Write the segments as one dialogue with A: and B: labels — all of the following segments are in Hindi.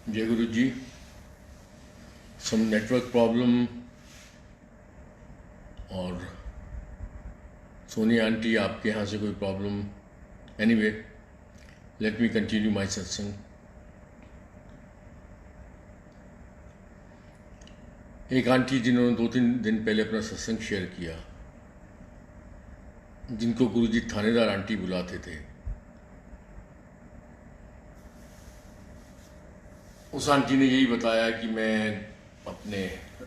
A: जय गुरु जी. Some network problem और सोनिया आंटी आपके यहाँ से कोई problem. Anyway, let me continue my सत्संग. एक आंटी जिन्होंने 2-3 दिन पहले अपना सत्संग शेयर किया, जिनको गुरुजी थानेदार आंटी बुलाते थे, उस आंटी ने यही बताया कि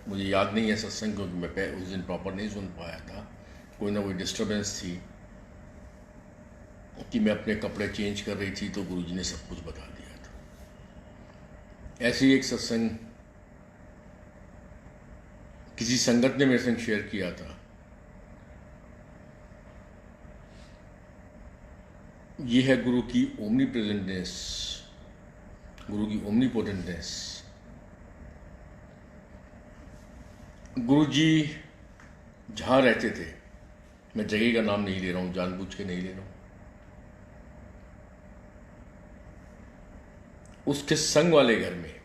A: मुझे याद नहीं है सत्संग, क्योंकि मैं उस दिन प्रॉपर नहीं सुन पाया था. कोई ना कोई डिस्टर्बेंस थी कि मैं अपने कपड़े चेंज कर रही थी, तो गुरुजी ने सब कुछ बता दिया था. ऐसे ही एक सत्संग किसी संगत ने मेरे संग शेयर किया था. ये है गुरु की ओमनी प्रेजेंटनेस, गुरु की ओमनीपोटेंटनेस. गुरु जी जहाँ रहते थे, मैं जगह का नाम नहीं ले रहा हूँ, जानबूझ के नहीं ले रहा हूँ, उसके संग वाले घर में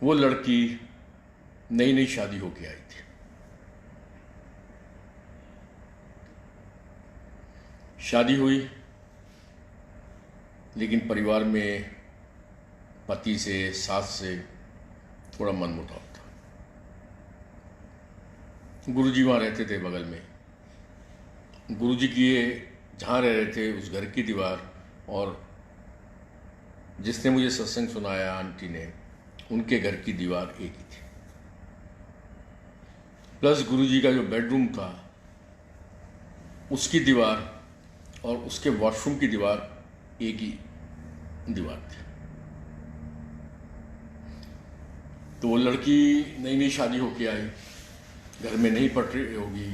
A: वो लड़की नई नई शादी होके आई थी. शादी हुई, लेकिन परिवार में पति से, सास से थोड़ा मनमुटाव था. गुरुजी वहाँ रहते थे बगल में. गुरुजी की ये जहाँ रह रहे थे, उस घर की दीवार और जिसने मुझे सत्संग सुनाया आंटी ने, उनके घर की दीवार एक ही थी. प्लस गुरुजी का जो बेडरूम था, उसकी दीवार और उसके वॉशरूम की दीवार एक ही दीवार थी. तो वो लड़की नई नई शादी होके आई, घर में नहीं पट रही होगी,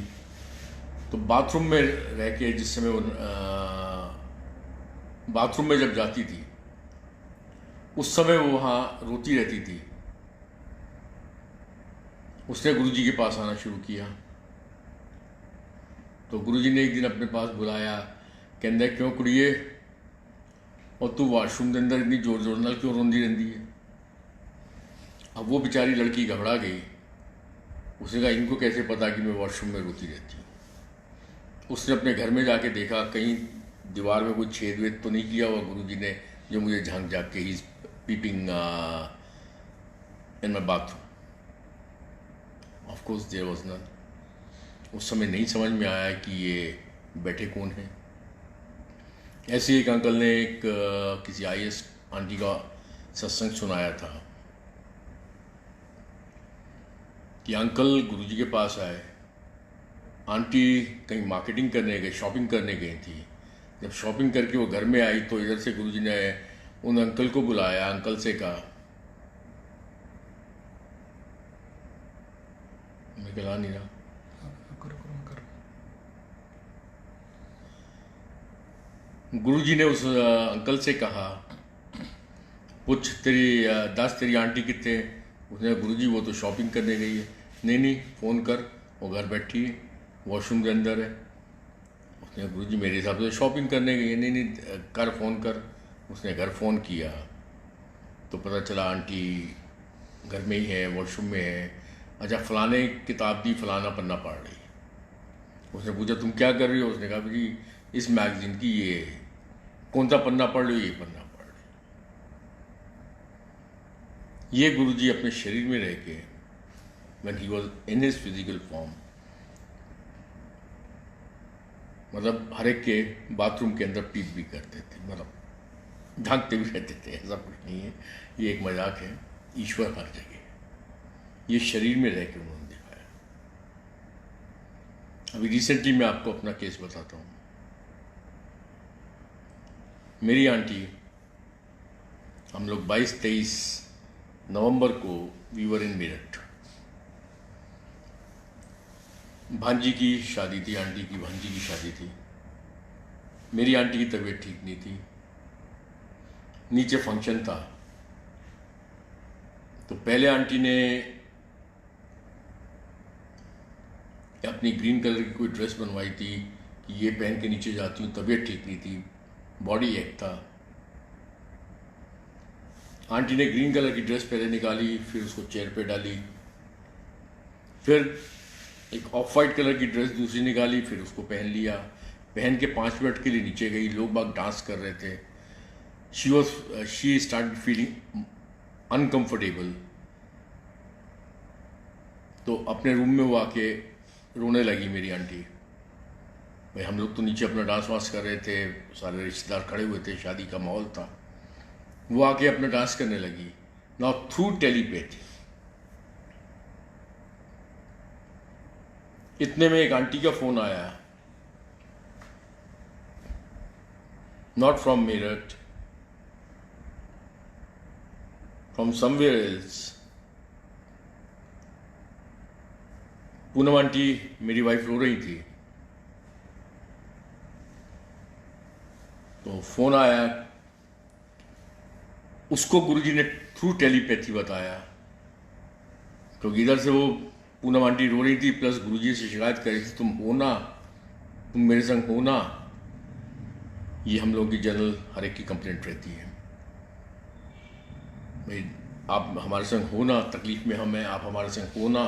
A: तो बाथरूम में रह के, जिस समय वो बाथरूम में जब जाती थी, उस समय वो वहाँ रोती रहती थी. उसने गुरुजी के पास आना शुरू किया. तो गुरुजी ने एक दिन अपने पास बुलाया, कहंदा क्यों कुड़िए, और तू वाशरूम के अंदर इतनी जोर जोर नाल क्यों रोंदी रहती है. अब वो बेचारी लड़की घबरा गई. उसने कहा इनको कैसे पता कि मैं वॉशरूम में रोती रहती हूँ. उसने अपने घर में जाके देखा, कहीं दीवार में कोई छेद वेद तो नहीं किया हुआ गुरुजी ने, जो मुझे झांक झांक के ही peeping in my bathroom. Of course there was none. उस समय नहीं समझ में आया कि ये बैठे कौन हैं. ऐसे एक अंकल ने किसी आईएएस आंटी का सत्संग सुनाया था कि अंकल गुरुजी के पास आए. आंटी कहीं मार्केटिंग करने गई, शॉपिंग करने गई थी. जब शॉपिंग करके वो घर में आई, तो इधर से गुरुजी ने उन अंकल को बुलाया. अंकल से कहा, मैं कहला नहीं रहा. गुरुजी ने उस अंकल से कहा, पूछ तेरी आंटी कितने. उसने गुरुजी वो तो शॉपिंग करने गई है. नहीं, फ़ोन कर, वो घर बैठी है, वॉशरूम के अंदर है. उसने गुरुजी मेरे हिसाब से शॉपिंग करने गई है. नहीं, कर, फ़ोन कर. उसने घर फ़ोन किया तो पता चला आंटी घर में ही है, वॉशरूम में है. अच्छा, फ़लाने किताब दी, फ़लाना पन्ना पढ़ रही. उसने पूछा तुम क्या कर रही हो. उसने कहा जी इस मैगज़ीन की ये कौन सा पन्ना पढ़ रही हो. ये पन्ना पढ़ रही. ये गुरुजी अपने शरीर में रह के, when he was in his physical form, मतलब हर एक के बाथरूम के अंदर पीप भी करते थे, मतलब झांकते भी रहते थे. ऐसा कुछ नहीं है, ये एक मजाक है. ईश्वर हर जगह है. ये शरीर में रह के उन्होंने दिखाया. अभी रिसेंटली मैं आपको अपना केस बताता हूँ. मेरी आंटी, हम लोग 22-23 नवंबर को वी वर इन मेरठ. भांजी की शादी थी, आंटी की भांजी की शादी थी. मेरी आंटी की तबीयत ठीक नहीं थी. नीचे फंक्शन था. तो पहले आंटी ने अपनी ग्रीन कलर की कोई ड्रेस बनवाई थी कि ये पहन के नीचे जाती हूँ. तबीयत ठीक नहीं थी, बॉडी एक था. आंटी ने ग्रीन कलर की ड्रेस पहले निकाली, फिर उसको चेयर पे डाली, फिर एक ऑफ वाइट कलर की ड्रेस दूसरी निकाली, फिर उसको पहन लिया। पहन के 5 मिनट के लिए नीचे गई, लोग बाग डांस कर रहे थे। She start feeling uncomfortable. तो अपने रूम में वो आके रोने लगी मेरी आंटी। भाई हम लोग तो नीचे अपना डांस वांस कर रहे थे, सारे रिश्तेदार खड़े हुए थे, शादी का माहौल था। वो आके अपना डांस करने लगी। Now through telepathy. इतने में एक आंटी का फोन आया, not from Meerut, from somewhere else. Poonam aunty मेरी वाइफ रो रही थी, तो फोन आया। उसको गुरुजी ने थ्रू टेलीपैथी बताया, क्योंकि इधर से वो पूनम आंटी रो रही थी, प्लस गुरुजी से शिकायत कर रही थी, तुम हो ना, तुम मेरे संग हो ना। ये हम लोगों की जनरल हर एक की कंप्लेंट रहती है, भाई आप हमारे संग हो ना, तकलीफ में हम हैं, आप हमारे संग हो ना।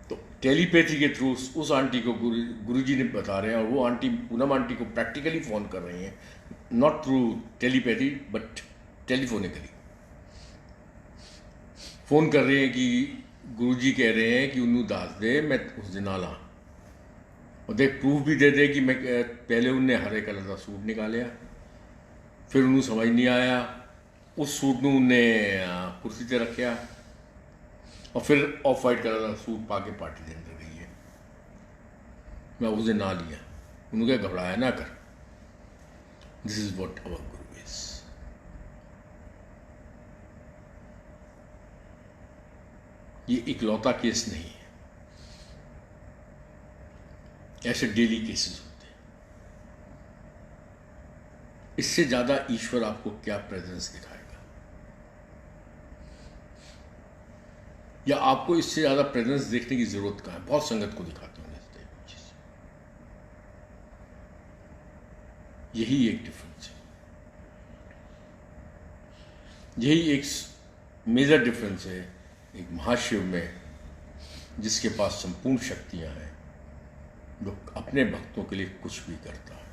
A: तो टेलीपैथी के थ्रू उस आंटी को गुरुजी ने बता रहे हैं, और वो आंटी पूनम आंटी को प्रैक्टिकली फ़ोन कर रही हैं, not through telepathy but telephonically phone कर रहे हैं कि गुरुजी कह रहे हैं कि उन्होंने दास दे, मैं उस दिन आला, और देख प्रूफ भी दे दे कि मैं पहले उनने हरे कलर का सूट निकालिया, फिर उन्होंने समझ नहीं आया, उस सूट ਨੂੰ उनने कुर्सी ते रखा, और फिर ऑफ वाइट कलर का सूट पा के पार्टी के अंदर गई है। मैं उस दिन ना लिया, उन्होंने क्या घबराया ना कर, this is what our Guru is. ये इकलौता केस नहीं है, ऐसे डेली केसेस होते हैं। इससे ज्यादा ईश्वर आपको क्या प्रेजेंस दिखाएगा, या आपको इससे ज्यादा प्रेजेंस देखने की जरूरत कहाँ है। बहुत संगत को दिखाते होंगे इस टाइप की चीज़। यही एक डिफरेंस है, यही एक मेजर डिफरेंस है एक महाशिव में, जिसके पास संपूर्ण शक्तियां हैं, जो अपने भक्तों के लिए कुछ भी करता है।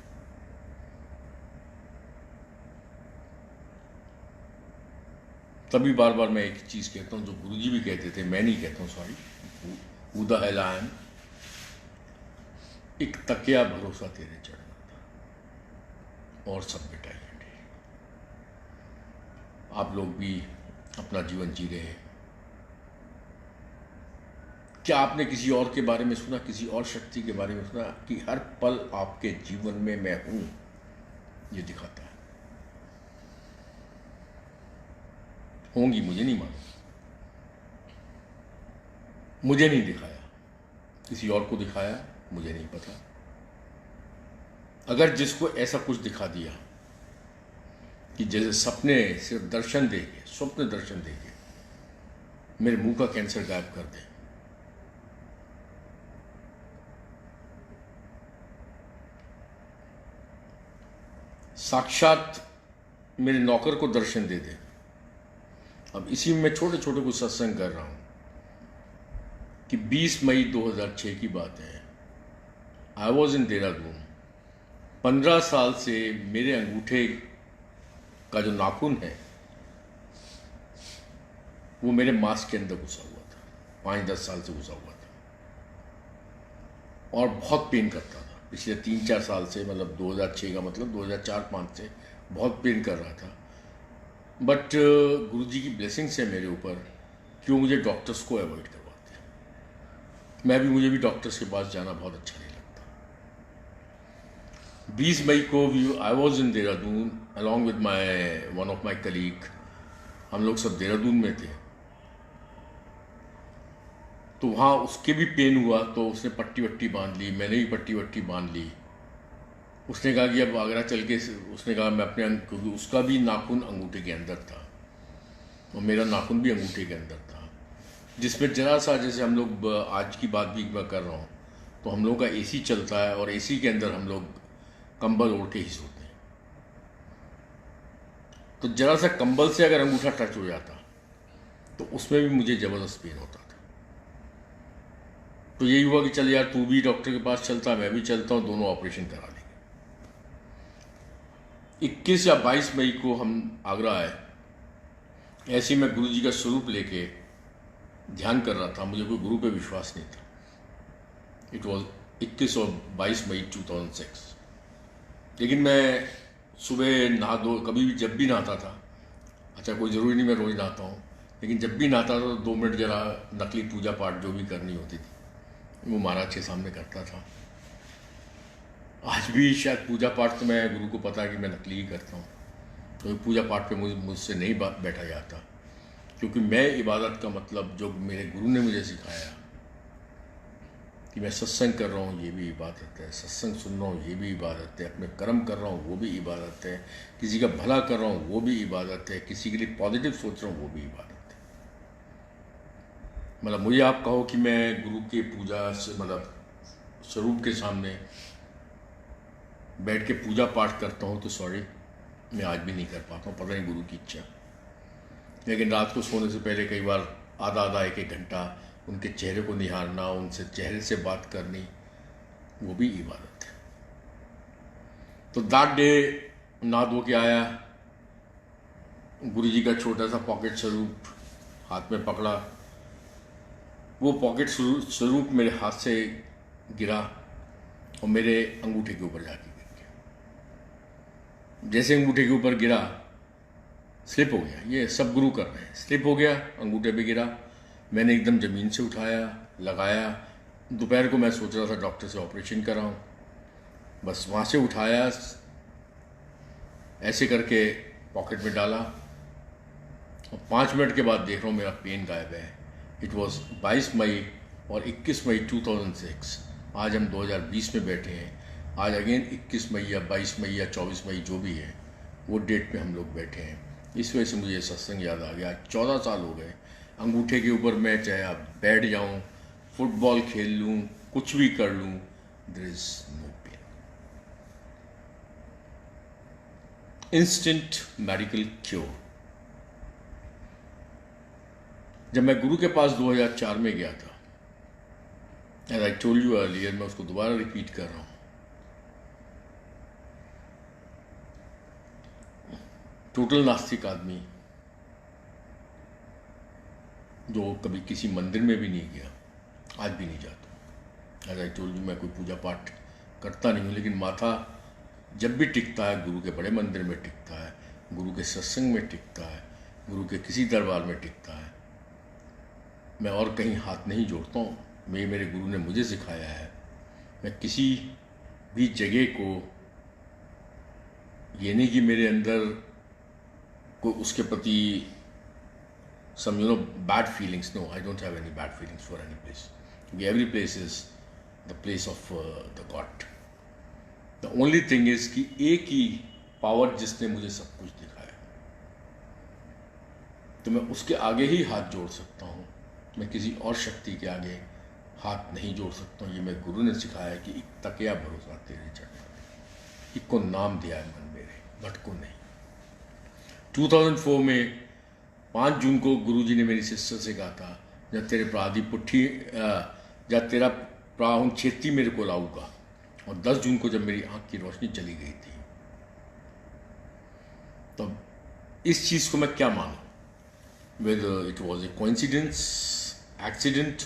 A: तभी बार बार मैं एक चीज कहता हूं जो गुरुजी भी कहते थे, मैं नहीं कहता हूं, sorry, who the hell I am, एक तकिया भरोसा तेरे चढ़ना था, और सब मिटाई हटे। आप लोग भी अपना जीवन जी रहे हैं। क्या आपने किसी और के बारे में सुना, किसी और शक्ति के बारे में सुना कि हर पल आपके जीवन में मैं हूं? ये दिखाता है। होंगी, मुझे नहीं मालूम, मुझे नहीं दिखाया, किसी और को दिखाया, मुझे नहीं पता। अगर जिसको ऐसा कुछ दिखा दिया कि जैसे सपने सिर्फ दर्शन देके, स्वप्न दर्शन देके मेरे मुंह का कैंसर गायब कर दे, साक्षात मेरे नौकर को दर्शन दे दे। अब इसी में मैं छोटे छोटे कुछ सत्संग कर रहा हूं कि 20 मई 2006 की बात है। I was in Dehradun. 15 साल से मेरे अंगूठे का जो नाखून है वो मेरे मास्क के अंदर घुसा हुआ था, 5-10 साल से घुसा हुआ था, और बहुत पेन करता था पिछले 3-4 साल से। मतलब 2006 का मतलब 2004-5 से बहुत पेन कर रहा था। बट गुरुजी की ब्लेसिंग्स है मेरे ऊपर कि वो मुझे डॉक्टर्स को अवॉइड करवाते हैं। मुझे भी डॉक्टर्स के पास जाना बहुत अच्छा नहीं लगता। 20 मई को I was in Dehradun along with one of my colleague. हम लोग सब देहरादून में थे, तो वहाँ उसके भी पेन हुआ, तो उसने पट्टी वट्टी बांध ली, मैंने भी पट्टी वट्टी बांध ली। उसने कहा कि अब आगरा चल के, उसने कहा मैं अपने, क्योंकि उसका भी नाखून अंगूठे के अंदर था और मेरा नाखून भी अंगूठे के अंदर था, जिसमें जरा सा, जैसे हम लोग आज की बात भी मैं कर रहा हूँ, तो हम लोग का एसी चलता है और एसी के अंदर हम लोग कंबल ओढ़ के ही सोते हैं। तो जरा सा कंबल से अगर अंगूठा टच हो जाता तो उसमें भी मुझे ज़बरदस्त पेन होता था। तो यही हुआ कि चल यार तू भी डॉक्टर के पास चलता, मैं भी चलता हूँ, दोनों ऑपरेशन करा लेंगे। 21 या 22 मई को हम आगरा आए। ऐसे ही मैं गुरु जी का स्वरूप लेके ध्यान कर रहा था, मुझे कोई गुरु पे विश्वास नहीं था। इट वॉज 21 और 22 मई 2006। लेकिन मैं सुबह नहा दो, कभी भी जब भी नहाता था, अच्छा कोई ज़रूरी नहीं मैं रोज़ नहाता हूँ, लेकिन जब भी नहाता था तो 2 मिनट जरा नकली पूजा पाठ जो भी करनी होती थी वो महाराज के सामने करता था। आज भी शायद पूजा पाठ तो मैं गुरु को पता है कि मैं नकली ही करता हूँ, तो पूजा पाठ पे मुझसे नहीं बैठा जाता, क्योंकि मैं इबादत का मतलब जो मेरे गुरु ने मुझे सिखाया कि मैं सत्संग कर रहा हूँ ये भी इबादत है, सत्संग सुन रहा हूँ ये भी इबादत है, अपने कर्म कर रहा हूँ वो भी इबादत है, किसी का भला कर रहा हूँ वो भी इबादत है, किसी के लिए पॉजिटिव सोच रहा हूँ वो भी इबादत है। मतलब मुझे आप कहो कि मैं गुरु के पूजा से मतलब स्वरूप के सामने बैठ के पूजा पाठ करता हूँ तो सॉरी, मैं आज भी नहीं कर पाता हूँ, पता नहीं गुरु की इच्छा। लेकिन रात को सोने से पहले कई बार आधा आधा एक घंटा उनके चेहरे को निहारना, उनसे चेहरे से बात करनी, वो भी इबादत है। तो दैट डे नहा धो के आया, गुरु जी का छोटा सा पॉकेट स्वरूप हाथ में पकड़ा, वो पॉकेट स्वरूप मेरे हाथ से गिरा और मेरे अंगूठे के ऊपर जाके गिर गया। जैसे अंगूठे के ऊपर गिरा स्लिप हो गया, ये सब गुरु कर रहे हैं, स्लिप हो गया, अंगूठे पे गिरा, मैंने एकदम ज़मीन से उठाया, लगाया। दोपहर को मैं सोच रहा था डॉक्टर से ऑपरेशन कराऊं, बस वहाँ से उठाया, ऐसे करके पॉकेट में डाला और 5 मिनट के बाद देख रहा हूँ मेरा पेन गायब है। इट वॉज 22 मई और 21 मई 2006। आज हम 2020 में बैठे हैं, आज अगेन 21 मई या 22 मई या 24 मई जो भी है वो डेट पे हम लोग बैठे हैं। इस वजह से मुझे सत्संग याद आ गया। 14 साल हो गए, अंगूठे के ऊपर मैं चाहे आप बैठ जाऊं, फुटबॉल खेल लूं, कुछ भी कर लूं, there is no pain. Instant medical cure. जब मैं गुरु के पास 2004 में गया था, as I told you earlier, मैं उसको दोबारा रिपीट कर रहा हूं, टोटल नास्तिक आदमी जो कभी किसी मंदिर में भी नहीं गया, आज भी नहीं जाता। एज आई टोल्ड यू, मैं कोई पूजा पाठ करता नहीं हूँ, लेकिन माथा जब भी टिकता है गुरु के बड़े मंदिर में टिकता है, गुरु के सत्संग में टिकता है, गुरु के किसी दरबार में टिकता है। मैं और कहीं हाथ नहीं जोड़ता हूँ, मेरे गुरु ने मुझे सिखाया है। मैं किसी भी जगह को ये नहीं कि मेरे अंदर को उसके प्रति some bad feelings. No, I don't have any bad feelings for any place. Every place is the place of the God. The only thing is कि एक ही पावर जिसने मुझे सब कुछ दिखाया, तो मैं उसके आगे ही हाथ जोड़ सकता हूँ, मैं किसी और शक्ति के आगे हाथ नहीं जोड़ सकता हूँ। ये मैं गुरु ने सिखाया कि एक तकिया भरोसा तेरे चढ़, इको नाम दिया है मन मेरे, भटको नहीं। 2004 में 5 जून को गुरुजी ने मेरी सिस्टर से कहा था, जब तेरे प्रादी पुट्ठी जब तेरा प्राहुन छेती मेरे को लाऊगा। और 10 जून को जब मेरी आंख की रोशनी चली गई थी, तो इस चीज़ को मैं क्या मानूं, whether it was a coincidence, accident,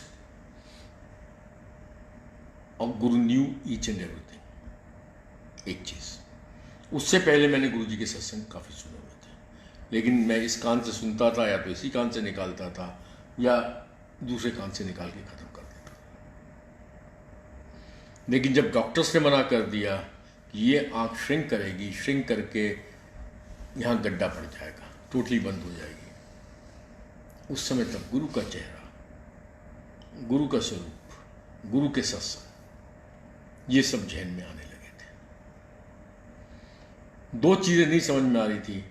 A: और गुरु न्यू ईच एंड एवरीथिंग। एक चीज़, उससे पहले मैंने गुरुजी के सत्संग काफ़ी सुने हुए थे, लेकिन मैं इस कान से सुनता था या तो इसी कान से निकालता था या दूसरे कान से निकाल के ख़त्म कर देता था। लेकिन जब डॉक्टर्स ने मना कर दिया कि ये आँख श्रिंक करेगी, श्रिंक करके यहाँ गड्ढा पड़ जाएगा, टोटली बंद हो जाएगी, उस समय तक गुरु का चेहरा, गुरु का स्वरूप, गुरु के सत्संग, ये सब जहन में आने लगे थे। 2 चीज़ें नहीं समझ में आ रही थी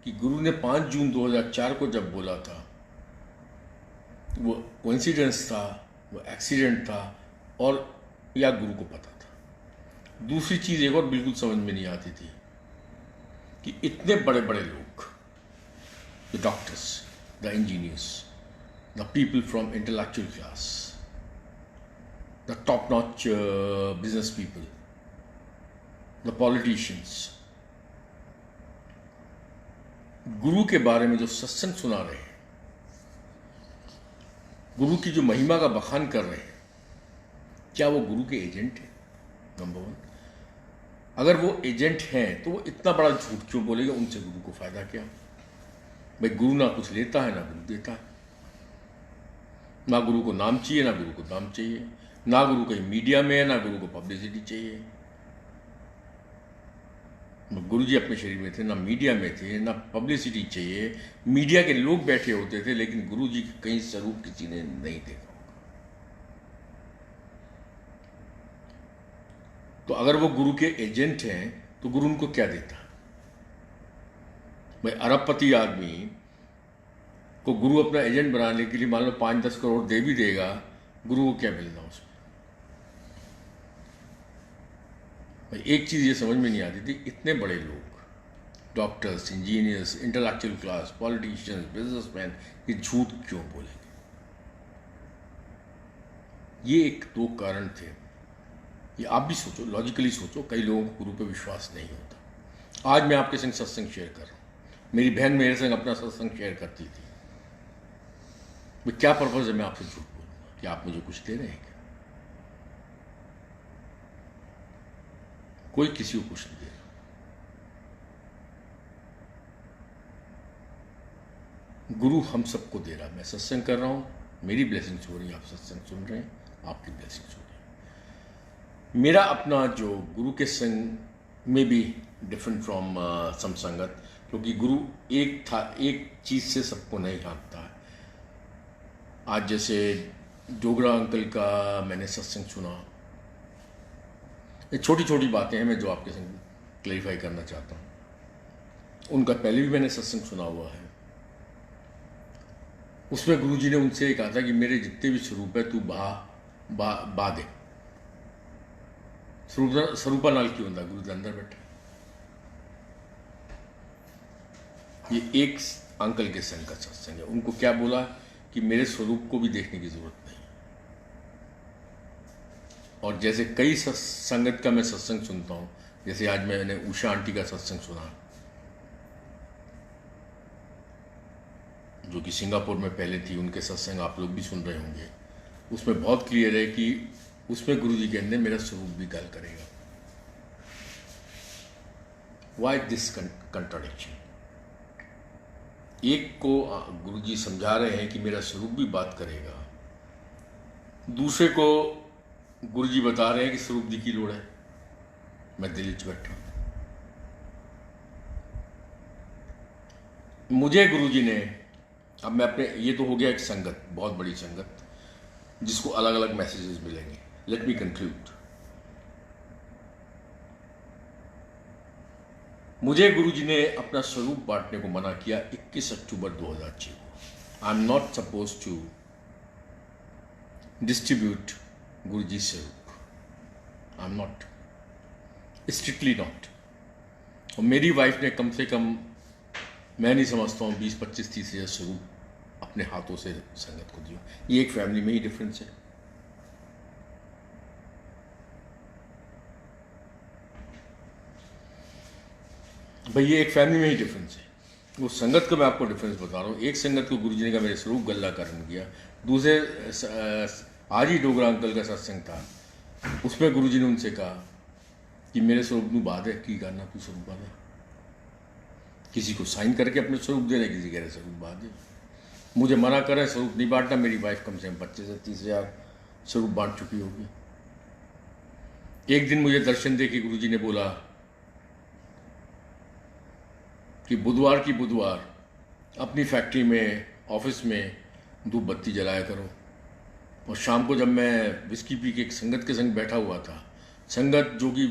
A: कि गुरु ने 5 जून 2004 को जब बोला था, वो कोइंसिडेंस था, वो एक्सीडेंट था, और या गुरु को पता था। दूसरी चीज़ एक और बिल्कुल समझ में नहीं आती थी कि इतने बड़े बड़े लोग, the doctors, the engineers, the people from intellectual class, the top-notch business people, the politicians, गुरु के बारे में जो सत्संग सुना रहे हैं, गुरु की जो महिमा का बखान कर रहे हैं, क्या वो गुरु के एजेंट हैं? Number one. अगर वो एजेंट हैं तो वो इतना बड़ा झूठ क्यों बोलेगा? उनसे गुरु को फायदा क्या? भाई गुरु ना कुछ लेता है ना गुरु देता है, ना गुरु को नाम चाहिए ना गुरु को दाम चाहिए, ना गुरु कहीं मीडिया में है ना गुरु को पब्लिसिटी चाहिए। गुरु जी अपने शरीर में थे, ना मीडिया में थे, ना पब्लिसिटी चाहिए। मीडिया के लोग बैठे होते थे लेकिन गुरु जी कहीं स्वरूप किसी ने नहीं देखा। तो अगर वो गुरु के एजेंट हैं तो गुरु उनको क्या देता? भाई अरबपति आदमी को गुरु अपना एजेंट बनाने के लिए मान लो 5-10 करोड़ दे भी देगा, गुरु को क्या मिलना उसमें? भाई एक चीज ये समझ में नहीं आती थी, इतने बड़े लोग, doctors, engineers, intellectual class, politicians, businessman, ये झूठ क्यों बोलेंगे? ये एक दो कारण थे। ये आप भी सोचो, लॉजिकली सोचो, कई लोगों को गुरु पे विश्वास नहीं होता। आज मैं आपके संग सत्संग शेयर कर रहा हूँ, मेरी बहन मेरे संग अपना सत्संग शेयर करती थी। क्या पर्पज है मैं आपसे झूठ बोलूँगा? कि आप मुझे कुछ दे रहे हैं क्या? कोई किसी को कुछ नहीं दे रहा। गुरु हम सबको दे रहा। मैं सत्संग कर रहा हूँ, मेरी ब्लेसिंग्स हो रही है, आप सत्संग सुन रहे हैं, आपकी ब्लेसिंग्स हो रही है। मेरा अपना जो गुरु के संग में भी डिफरेंट फ्रॉम सम संगत, क्योंकि गुरु एक चीज से सबको नहीं हाँकता है। आज जैसे डोगरा अंकल का मैंने सत्संग सुना, ये छोटी छोटी बातें हैं मैं जो आपके संग क्लैरिफाई करना चाहता हूँ। उनका पहले भी मैंने सत्संग सुना हुआ है। उसमें गुरुजी ने उनसे कहा था कि मेरे जितने भी स्वरूप है तू बा दे। स्वरूपा नाल क्यों होता? गुरु के अंदर बैठे। ये एक अंकल के संग का सत्संग है। उनको क्या बोला कि मेरे स्वरूप को भी देखने की जरूरत नहीं। और जैसे कई संगत का मैं सत्संग सुनता हूँ, जैसे आज मैंने उषा आंटी का सत्संग सुना, जो कि सिंगापुर में पहले थी। उनके सत्संग आप लोग भी सुन रहे होंगे। उसमें बहुत क्लियर है कि उसमें गुरुजी के अंदर मेरा स्वरूप भी गल करेगा। Why this contradiction? एक को गुरुजी समझा रहे हैं कि मेरा स्वरूप भी बात करेगा, दूसरे को गुरुजी बता रहे हैं कि स्वरूप दी की लोड़ है, मैं दिल च बैठा। मुझे गुरुजी ने, अब मैं अपने, ये तो हो गया एक संगत, बहुत बड़ी संगत जिसको अलग अलग मैसेजेस मिलेंगे। Let me conclude. मुझे गुरुजी ने अपना स्वरूप बांटने को मना किया 21 अक्टूबर 2006 को। I am not suppose to distribute Guruji स्वरूप। I am not, strictly not. और मेरी वाइफ ने कम से कम, मैं नहीं समझता हूँ, 20, 25, 30 हज़ार स्वरूप अपने हाथों से संगत को दिया। ये एक फैमिली में ही डिफरेंस है। भाई ये एक फैमिली में ही डिफरेंस है। वो संगत का मैं आपको डिफरेंस बता रहा हूँ। एक संगत को गुरुजी ने कहा मेरे स्वरूप गल्ला कारण किया। दूसरे आज ही डोगरा अंकल का सत्संग था, उसमें गुरुजी ने उनसे कहा कि मेरे स्वरूप में बात है की करना, तू स्वरूप बात है। किसी को साइन करके अपने स्वरूप दे रहे, किसी कह रहे स्वरूप बात है। मुझे मना कर रहे स्वरूप नहीं बांटना। मेरी वाइफ कम से कम 25 से 30 हज़ार स्वरूप बांट चुकी होगी। एक दिन मुझे दर्शन दे के गुरुजी ने बोला कि बुधवार की बुधवार अपनी फैक्ट्री में, ऑफिस में धूप बत्ती जलाया करो। और शाम को जब मैं विस्की पी के एक संगत के संग बैठा हुआ था, संगत जो कि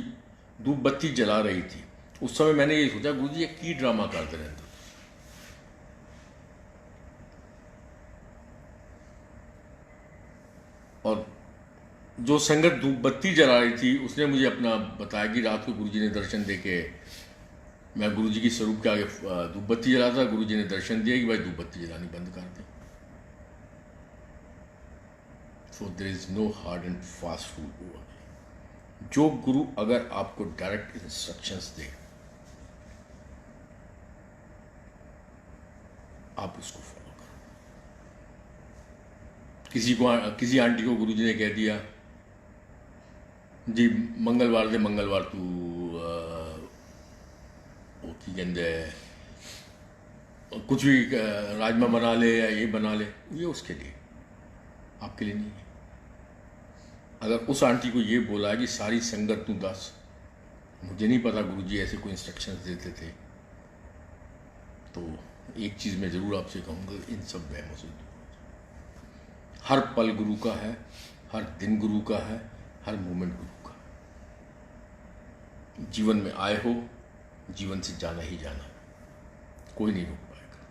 A: धूप बत्ती जला रही थी, उस समय मैंने ये सोचा गुरुजी ये की ड्रामा करते रहते। और जो संगत धूप बत्ती जला रही थी उसने मुझे अपना बताया कि रात को गुरुजी ने दर्शन देके मैं गुरुजी की स्वरूप के आगे धूप बत्ती जलाता, गुरुजी ने दर्शन दिया कि भाई धूप बत्ती जलानी बंद कर दे। So there is no hard and fast rule over. जो गुरु अगर आपको डायरेक्ट इंस्ट्रक्शंस दे, आप उसको फॉलो करो। किसी आंटी को गुरुजी ने कह दिया जी मंगलवार दे मंगलवार तू वो की कहते कुछ भी राजमा बना ले या ये बना ले, ये उसके लिए, आपके लिए नहीं है। अगर उस आंटी को ये बोला है कि सारी संगत तू दस, मुझे नहीं पता गुरुजी ऐसे कोई इंस्ट्रक्शंस देते थे, तो एक चीज़ मैं ज़रूर आपसे कहूँगा, इन सब वहमों से दूर हो जाओ। हर पल गुरु का है, हर दिन गुरु का है, हर मोमेंट गुरु का। जीवन में आए हो, जीवन से जाना ही जाना है, कोई नहीं रोक पाएगा।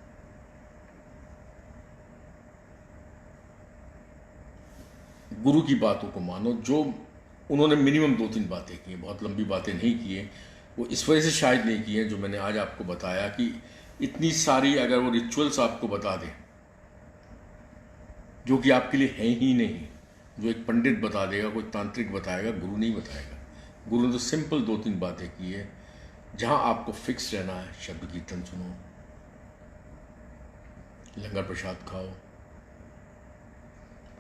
A: गुरु की बातों को मानो। जो उन्होंने मिनिमम 2-3 बातें की हैं, बहुत लंबी बातें नहीं की हैं, वो इस वजह से शायद नहीं की हैं जो मैंने आज आपको बताया, कि इतनी सारी अगर वो रिचुअल्स आपको बता दें जो कि आपके लिए हैं ही नहीं, जो एक पंडित बता देगा, कोई तांत्रिक बताएगा, गुरु नहीं बताएगा। गुरु ने तो सिंपल 2-3 बातें की है। जहां आपको फिक्स रहना है, शब्द कीर्तन सुनो, लंगर प्रसाद खाओ,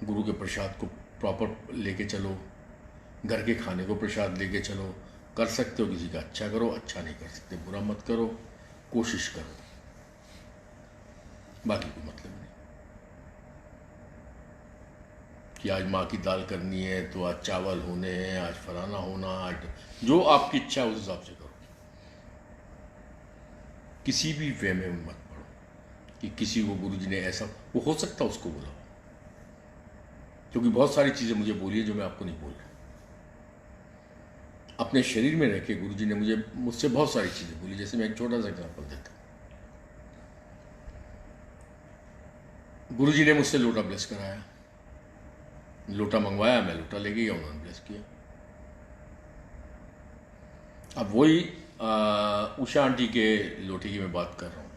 A: गुरु के प्रसाद को प्रॉपर लेके चलो, घर के खाने को प्रसाद लेके चलो। कर सकते हो किसी का अच्छा करो, अच्छा नहीं कर सकते बुरा मत करो, कोशिश करो, बाकी कोई मतलब नहीं। कि आज माँ की दाल करनी है तो आज चावल होने हैं, आज फलाना होना, आज जो आपकी इच्छा है उस हिसाब से करो। किसी भी वे में मत पड़ो कि किसी को गुरुजी ने ऐसा, वो हो सकता है उसको बोला, क्योंकि बहुत सारी चीज़ें मुझे बोली है जो मैं आपको नहीं बोल रहा। अपने शरीर में रह के गुरुजी ने मुझसे बहुत सारी चीज़ें बोली। जैसे मैं एक छोटा सा एग्जाम्पल देता हूँ। गुरुजी ने मुझसे लोटा ब्लेस कराया, लोटा मंगवाया, मैं लोटा ले गया, उन्होंने ब्लेस किया। अब वही उषा आंटी के लोटे की मैं बात कर रहा हूँ।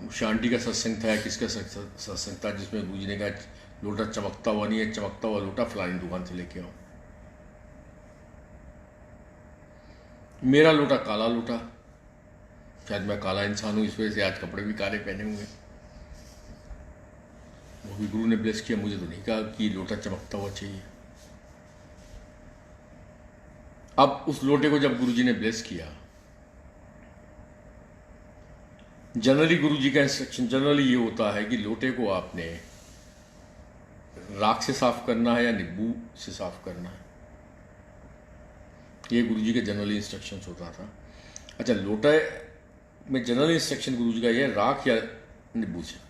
A: उषा आंटी का सत्संग था, किसका सत्संग था, जिसमें गुरुजी ने कहा लोटा चमकता हुआ नहीं है, चमकता हुआ लोटा फलानी दुकान से लेके आओ। मेरा लोटा काला लोटा, शायद मैं काला इंसान हूँ, इस वजह से आज कपड़े भी काले पहने हुए। वो भी गुरु ने ब्लेस किया, मुझे तो नहीं कहा कि लोटा चमकता हुआ चाहिए। अब उस लोटे को जब गुरुजी ने ब्लेस किया, जनरली गुरुजी का इंस्ट्रक्शन जनरली ये होता है कि लोटे को आपने राख से साफ करना है या नींबू से साफ करना है। ये गुरुजी के जनरली इंस्ट्रक्शंस होता था। अच्छा, लोटा में जनरल इंस्ट्रक्शन गुरुजी का ये राख या नींबू से।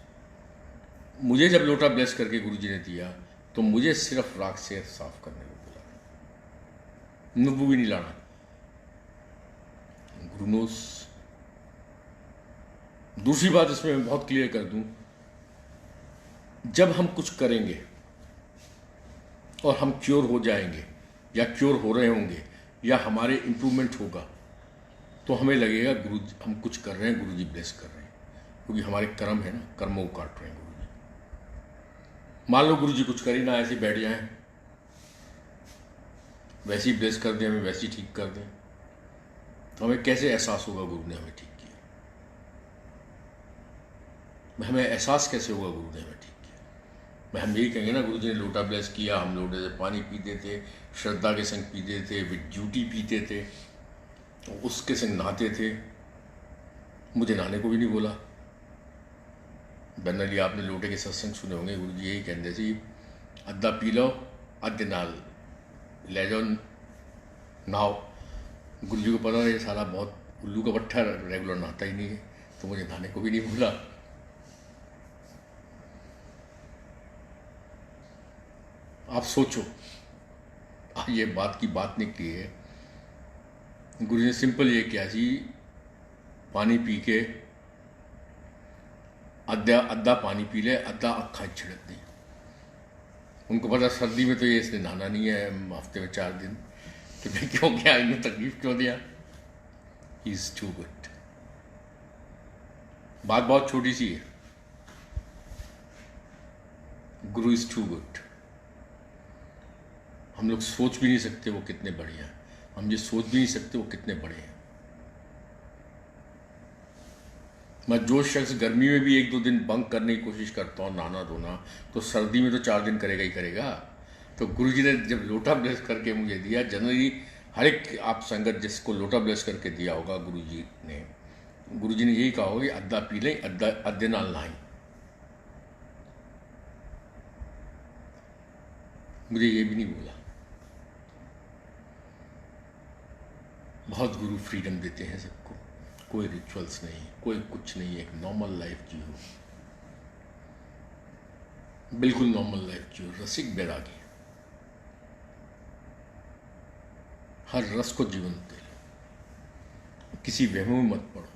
A: मुझे जब लोटा ब्लेस करके गुरुजी ने दिया तो मुझे सिर्फ राख से साफ करने को बोला, नींबू भी नहीं लाना। गुरु नोस। दूसरी बात इसमें मैं बहुत क्लियर कर दूं, जब हम कुछ करेंगे और हम क्योर हो जाएंगे या क्योर हो रहे होंगे या हमारे इंप्रूवमेंट होगा, तो हमें लगेगा गुरु हम कुछ कर रहे हैं, गुरुजी ब्लेस कर रहे हैं, क्योंकि हमारे कर्म है ना, कर्मों को काट रहे हैं गुरुजी। मान लो गुरुजी कुछ कर ही ना, ऐसे बैठ जाएं, वैसे ही ब्लेस कर दें, हमें वैसे ही ठीक कर दें, तो हमें कैसे एहसास होगा गुरु ने हमें ठीक किया? हमें एहसास कैसे होगा गुरु ने हमें ठीक किया? हम यही कहेंगे ना, गुरुजी ने लोटा ब्लेस किया, हम लोटे से पानी पीते थे, श्रद्धा के संग पीते थे, विद ड्यूटी पीते थे, उसके संग नहाते थे। मुझे नहाने को भी नहीं बोला। जनरली आपने लोटे के सत्संग सुने होंगे, गुरुजी यही कहते थे, अद्धा पी लो, अद्ध नाल ले जाओ नहाओ। गुरुजी को पता था ये सारा बहुत उल्लू का पट्टा, रेगुलर नहाता ही नहीं है, तो मुझे नहाने को भी नहीं बोला। आप सोचो, आज ये बात की बात निकली है, गुरु ने सिंपल ये किया जी, पानी पी के अद्धा पानी पी ले, अद्धा अक्खा छिड़क दी। उनको पता सर्दी में तो ये इसने नहाना नहीं है, हफ्ते में 4 दिन, तो मैं क्यों क्या, इन्हें तकलीफ क्यों दिया? He is too good. बात बहुत छोटी सी है, गुरु इज टू गुड। हम लोग सोच भी नहीं सकते वो कितने बड़े हैं, हम ये सोच भी नहीं सकते वो कितने बड़े हैं। मैं जो शख्स गर्मी में भी 1-2 दिन बंक करने की कोशिश करता हूँ, नहाना धोना, तो सर्दी में तो 4 दिन करेगा ही करेगा। तो गुरुजी ने जब लोटा ब्लेस करके मुझे दिया, जनरली हर एक आप संगत जिसको लोटा ब्लेस करके दिया होगा गुरुजी ने यही कहा होगा कि अद्धा पी लें, अद्धे नाल नहाएं। मुझे ये भी नहीं बोला। बहुत गुरु फ्रीडम देते हैं सबको, कोई रिचुअल्स नहीं, कोई कुछ नहीं, एक नॉर्मल लाइफ जियो, बिल्कुल नॉर्मल लाइफ जियो, रसिक बैरागी, हर रस को जीवन दे लो, किसी वहम में मत पड़ो,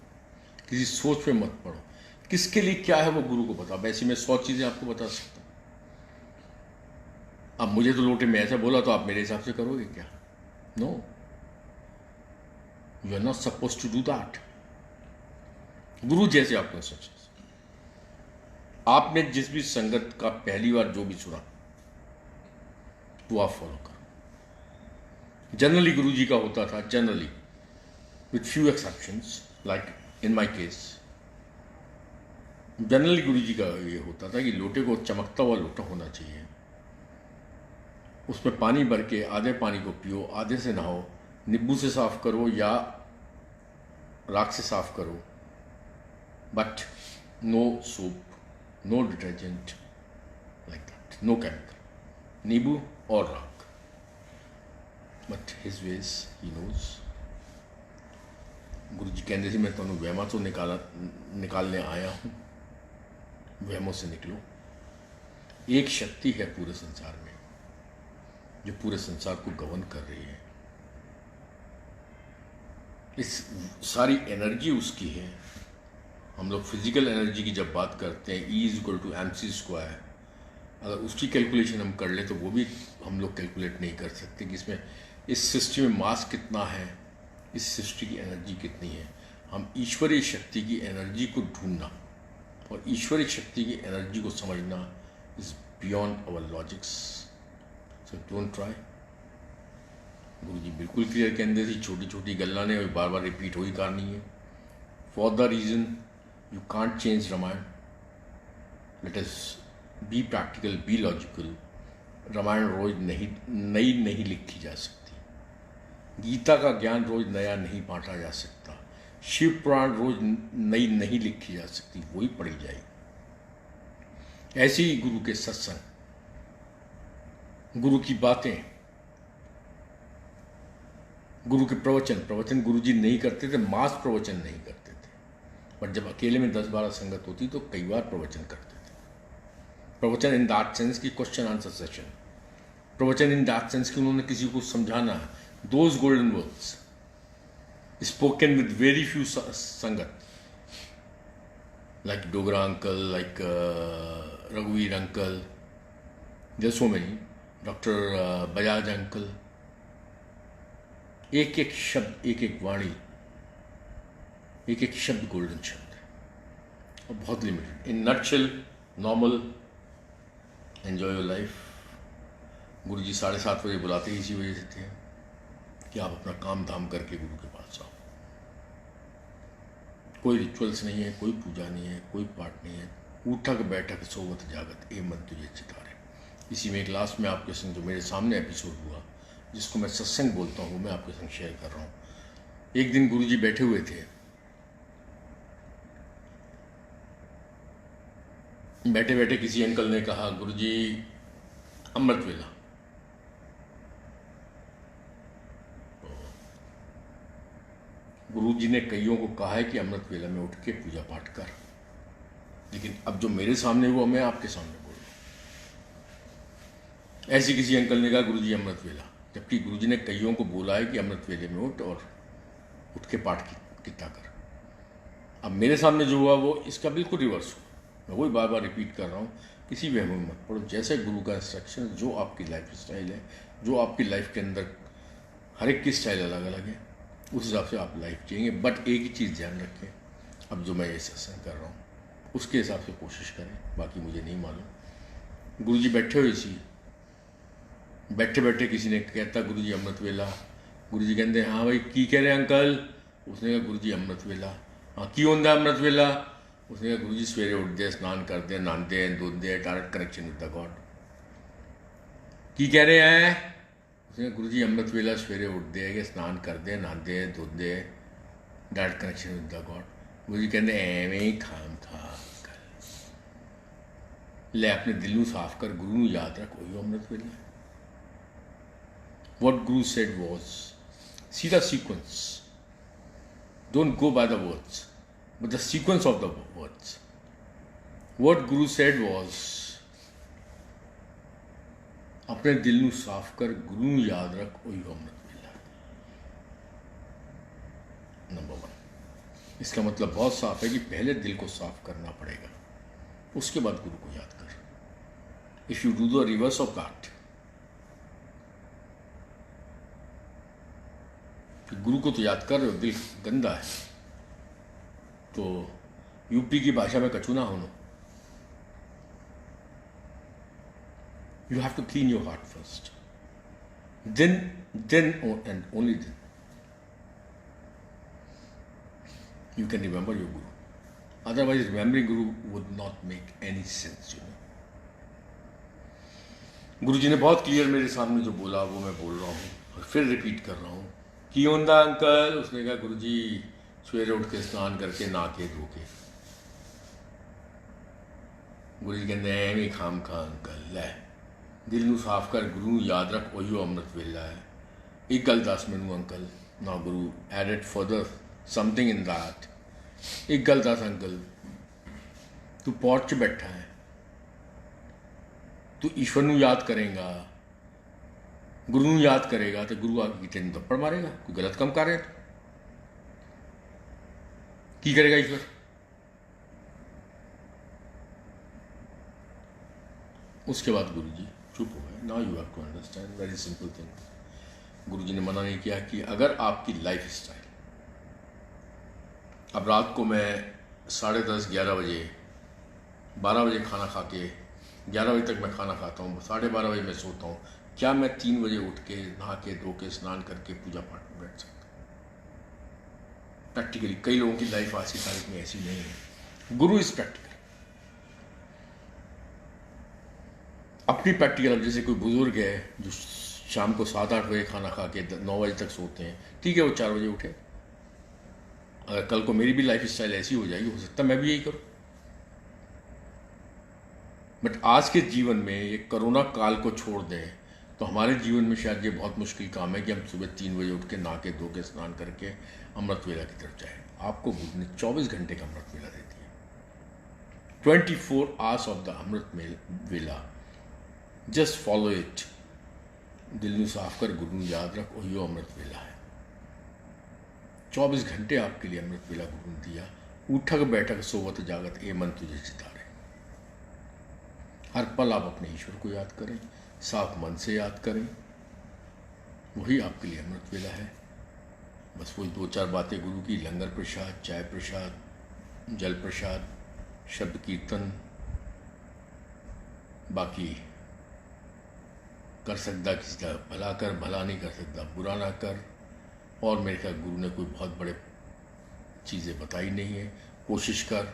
A: किसी सोच में मत पड़ो। किसके लिए क्या है वो गुरु को पता। वैसे मैं 100 चीजें आपको बता सकता हूं। अब मुझे तो लोटे में ऐसा बोला तो आप मेरे हिसाब से करोगे क्या? No, you are not suppose to do that. गुरु जैसे आपको इंस्ट्रक्शंस, आपने जिस भी संगत का पहली बार जो भी सुना वो आप फॉलो करो। जनरली गुरु जी का होता था, generally with few exceptions, like in my case, generally गुरु जी का ये होता था कि लोटे को चमकता हुआ लोटा होना चाहिए, उसमें पानी भर के आधे पानी को पियो, आधे से नहाओ, नींबू से साफ करो या राख से साफ करो, but no soap, no detergent, like that, no chemical, नींबू और राख। But his ways, he knows। गुरु जी कहते थे मैं तुम्हें वहमा तो निकालने आया हूँ, वहमों से निकलो। एक शक्ति है पूरे संसार में जो पूरे संसार को गवर्न कर रही है, इस सारी एनर्जी उसकी है। हम लोग फिजिकल एनर्जी की जब बात करते हैं, E=mc², अगर उसकी कैलकुलेशन हम कर ले तो वो भी हम लोग कैलकुलेट नहीं कर सकते कि इसमें इस सृष्टि में मास कितना है, इस सृष्टि की एनर्जी कितनी है। हम ईश्वरीय शक्ति की एनर्जी को ढूंढना और ईश्वरीय शक्ति की एनर्जी को समझना is beyond our logics, so don't try. Guru ji बिल्कुल क्लियर कहते थे, छोटी छोटी गल्ला ने बार बार रिपीट हो ही करनी है। For the reason you can't change Ramayan, let us be practical, be logical. Ramayan रोज नई नहीं लिखी जा सकती, गीता का ज्ञान रोज नया नहीं बांटा जा सकता, शिव पुराण रोज नई नहीं लिखी जा सकती, वही पढ़ी जाएगी। ऐसे ही गुरु के सत्संग, गुरु की बातें, गुरु के प्रवचन गुरु जी नहीं करते थे, मास प्रवचन नहीं करते थे, पर जब अकेले में 10-12 संगत होती तो कई बार प्रवचन करते थे। प्रवचन इन दैट सेंस की क्वेश्चन आंसर सेशन, प्रवचन इन दैट सेंस की उन्होंने किसी को समझाना है, those golden words spoken with very few संगत, लाइक डोगरा अंकल, लाइक रघुवीर uncle, there so many, doctor Bajaj uncle. एक एक शब्द, एक एक वाणी, एक एक शब्द गोल्डन शब्द है और बहुत limited. In nutshell, normal, enjoy your life. गुरु जी 7:30 बजे बुलाते ही इसी वजह से थे कि आप अपना काम धाम करके गुरु के पास जाओ। कोई रिचुअल्स नहीं है, कोई पूजा नहीं है, कोई पाठ नहीं है। उठक बैठक सोवत जागत ए मन तुझे चितारे। इसी में एक लास्ट में आपके संग जो मेरे सामने एपिसोड हुआ, जिसको मैं सत्संग बोलता हूँ, मैं आपके संग शेयर कर रहा हूँ। एक दिन गुरु जी बैठे हुए थे, बैठे बैठे किसी अंकल ने कहा, गुरु जी अमृत वेला। गुरु जी ने कईयों को कहा है कि अमृत वेला में उठ के पूजा पाठ कर, लेकिन अब जो मेरे सामने हुआ मैं आपके सामने बोल रहा हूँ। ऐसी किसी अंकल ने कहा गुरु जी अमृत वेला, जबकि गुरु जी ने कईयों को बोला है कि अमृत वेले में उठ और उठ के पाठ कितना कर। अब मेरे सामने जो हुआ वो इसका बिल्कुल रिवर्स हुआ। मैं वही बार बार रिपीट कर रहा हूँ, किसी वहम में मत पड़ो। जैसे गुरु का इंस्ट्रक्शन, जो आपकी लाइफ स्टाइल है, जो आपकी लाइफ के अंदर, हर एक की स्टाइल अलग अलग है, उस हिसाब से आप लाइफ जिएंगे। बट एक ही चीज़ ध्यान रखें, अब जो मैं ये सत्संग कर रहा हूँ उसके हिसाब से कोशिश करें, बाकी मुझे नहीं मालूम। गुरुजी बैठे हुए सी, बैठे बैठे किसी ने कहता गुरुजी अमृत वेला। गुरुजी कहते हाँ भाई की कह रहे अंकल। उसने कहा गुरुजी अमृत वेला। हाँ की होंदा अमृत वेला। उसने कहा गुरुजी सवेरे उठते हैं, स्नान करते हैं, नहाते हैं, धोते हैं, direct connection with the God. की कह रहे हैं। उसने कहा गुरुजी अमृत वेला सवेरे उठते हैं, स्नान करते हैं, नहाते हैं, धोते हैं, direct connection with the God. Guruji कहते एवें ही खाम खा ले अपने दिल ਨੂੰ ਸਾਫ਼ ਕਰ, ਗੁਰੂ ਨੂੰ ਯਾਦ ਰੱਖ, ਉਹੀ ਅੰਮ੍ਰਿਤ ਵੇਲਾ। What Guru said was, see the sequence. Don't go by the words, but the sequence of the words. What Guru said was, अपने दिल ਨੂੰ ਸਾਫ਼ ਕਰ, ਗੁਰੂ ਨੂੰ ਯਾਦ ਰੱਖ, ਉਹੀ ਅੰਮ੍ਰਿਤ ਵੇਲਾ। नंबर 1, इसका मतलब बहुत साफ है कि पहले दिल को साफ करना पड़ेगा, उसके बाद गुरु को याद कर। If you do the reverse of that, गुरु को तो याद कर रहे हो, दिल गंदा है, तो यूपी की भाषा में कछु ना होना। You have to clean your heart first, then and only then you can remember your guru. Otherwise remembering guru would not make any sense, you know. गुरु जी ने बहुत क्लियर मेरे सामने जो बोला वो मैं बोल रहा हूँ और फिर रिपीट कर रहा हूँ। की होंदा अंकल। उसने कहा गुरु जी सवेरे उठ के स्नान करके नहा के धो के। गुरु जी कहते हैं एवं खाम खा अंकल लै दिल ਨੂੰ ਸਾਫ਼ ਕਰ, ਗੁਰੂ ਨੂੰ ਯਾਦ ਰੱਖ, ਉਹੀ ਅੰਮ੍ਰਿਤ ਵੇਲਾ ਹੈ। ਇੱਕ ਗੱਲ ਦੱਸ ਮੈਨੂੰ ਅੰਕਲ। ਨਾ Guru added further something in that. एक गल दस अंकल, तू पौड़ च बैठा है, तू ईश्वर ਨੂੰ याद करेगा, गुरु ਨੂੰ याद करेगा, तो गुरु आके तेन थप्पड़ मारेगा। कोई गलत काम कर रहे हैं की करेगा ईश्वर? उसके बाद गुरु जी चुप हो गए। Now you have to understand very simple thing. Guru ji ने मना नहीं किया कि अगर आपकी लाइफ स्टाइल, अब रात को मैं 10:30 11 बजे 12 बजे खाना खा के 11 बजे तक मैं खाना खाता हूँ, 12:30 बजे मैं सोता हूँ, क्या मैं 3 बजे उठ के नहा के धो के स्नान करके पूजा पाठ में बैठ सकता हूँ? प्रैक्टिकली कई लोगों की लाइफ आज की तारीख में ऐसी नहीं है। गुरु इज प्रैक्टिकल, अपनी प्रैक्टिकल। अब जैसे कोई बुजुर्ग है जो शाम को 7-8 बजे खाना खा के 9 बजे तक सोते हैं, ठीक है वो 4 बजे उठे। अगर कल को मेरी भी लाइफ स्टाइल ऐसी हो जाएगी, हो सकता है मैं भी यही करूं। बट आज के जीवन में ये कोरोना काल को छोड़ दें तो हमारे जीवन में शायद ये बहुत मुश्किल काम है कि हम सुबह 3 बजे उठ के नहा के धो के स्नान करके अमृत वेला की तरफ जाए। आपको गुरु ने 24 घंटे का अमृत वेला दे दिया, 24 आवर्स ऑफ द अमृत वेला। Just follow it. दिल ਨੂੰ साफ कर, गुरु ਨੂੰ याद रख, वही अमृत वेला है। 24 घंटे आपके लिए अमृत वेला गुरु ने दिया। उठक बैठक सोवत जागत ये मन तुझे चितारे। हर पल आप अपने ईश्वर को याद करें, साफ मन से याद करें, वही आपके लिए अमृत वेला है। बस वही 2-4 बातें गुरु की, लंगर प्रसाद, चाय प्रसाद, जल प्रसाद, शब्द कीर्तन, बाकी कर सकता किसी का भला कर, भला नहीं कर सकता बुरा ना कर। और मेरे ख्याल गुरु ने कोई बहुत बड़े चीज़ें बताई नहीं है। कोशिश कर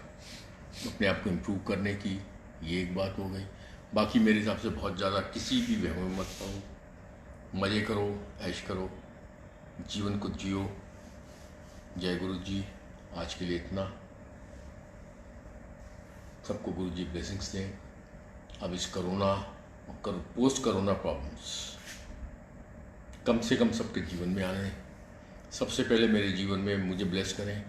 A: अपने आप को इम्प्रूव करने की, ये एक बात हो गई। बाकी मेरे हिसाब से बहुत ज़्यादा किसी भी वहम में मत पड़ो, मज़े करो, ऐश करो, जीवन को जियो। जय गुरु जी। आज के लिए इतना। सबको गुरु जी ब्लेसिंग्स दें। अब इस कोरोना और पोस्ट कोरोना प्रॉब्लम्स कम से कम सबके जीवन में आने, सबसे पहले मेरे जीवन में मुझे ब्लेस करें,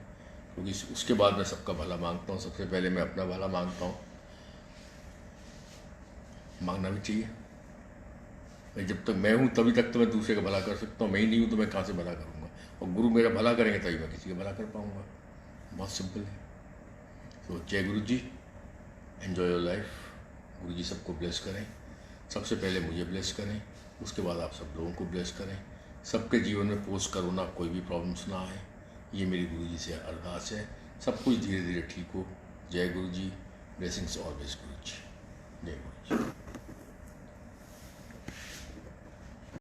A: क्योंकि उसके बाद मैं सबका भला मांगता हूँ। सबसे पहले मैं अपना भला मांगता हूँ, मांगना भी चाहिए। मैं जब तक मैं हूँ तभी तक तो मैं दूसरे का भला कर सकता हूँ, मैं ही नहीं हूँ तो मैं कहाँ से भला करूँगा? और गुरु मेरा भला करेंगे तभी मैं किसी का भला कर पाऊँगा। बहुत सिंपल है। तो जय गुरु जी, एन्जॉय योर लाइफ। गुरु जी सबको ब्लेस करें। सबसे पहले मुझे ब्लेस करें, उसके बाद आप सब लोगों को ब्लेस करें। सबके जीवन में पोस्ट कोरोना कोई भी प्रॉब्लम्स ना आए, ये मेरी गुरु जी से अरदास है। सब कुछ धीरे धीरे ठीक हो। जय गुरु जी, ब्लेसिंग्स ऑलवेज गुरु जी। जय गुरु जी।